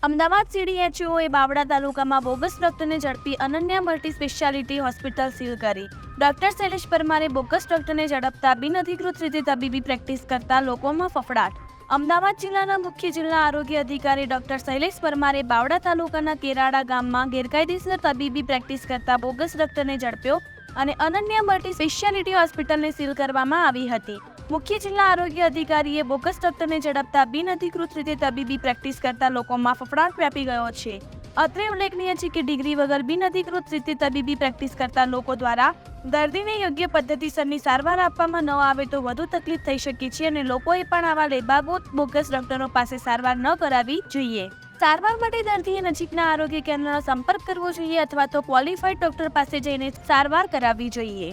અમદાવાદ CDHOએ બાવળા તાલુકામાં બોગસ ડોક્ટરને ઝડપી અનન્ય મલ્ટી સ્પેશિયાલિટી હોસ્પિટલ સીલ કરી. ડોક્ટર શૈલેષ પરમારે બોગસ ડોક્ટરને ઝડપતા બિનઅધિકૃત રીતે તબીબી પ્રેક્ટિસ કરતા લોકોમાં ફફડાટ. અમદાવાદ જિલ્લાના મુખ્ય જિલ્લા આરોગ્ય અધિકારી ડોક્ટર શૈલેષ પરમારે બાવળા તાલુકાના કેરાડા ગામમાં ગેરકાયદેસર તબીબી પ્રેક્ટિસ કરતા બોગસ ડોક્ટરને ઝડપ્યો અને અનન્ય મલ્ટી સ્પેશિયાલિટી હોસ્પિટલને સીલ કરવામાં આવી હતી. મુખ્ય જિલ્લા આરોગ્ય અધિકારીએ બોગસ ડોક્ટરને ઝડપતા બિનઅધિકૃત રીતે તબીબી પ્રેક્ટિસ કરતા લોકોમાં ફફડાટ વ્યાપી ગયો છે. અત્રે ઉલ્લેખનીય છે કે ડિગ્રી વગર બિનઅધિકૃત રીતે તબીબી પ્રેક્ટિસ કરતા લોકો દ્વારા દર્દીને યોગ્ય પદ્ધતિસરની સારવાર આપવામાં ન આવે તો વધુ તકલીફ થઈ શકે છે અને લોકોએ પણ આવા લેબાગોત બોગસ ડોક્ટરો પાસે સારવાર ન કરાવવી જોઈએ. સારવાર માટે દર્દીએ નજીકના આરોગ્ય કેન્દ્રનો સંપર્ક કરવો જોઈએ અથવા તો ક્વોલિફાઈડ ડોક્ટર પાસે જઈને સારવાર કરાવવી જોઈએ.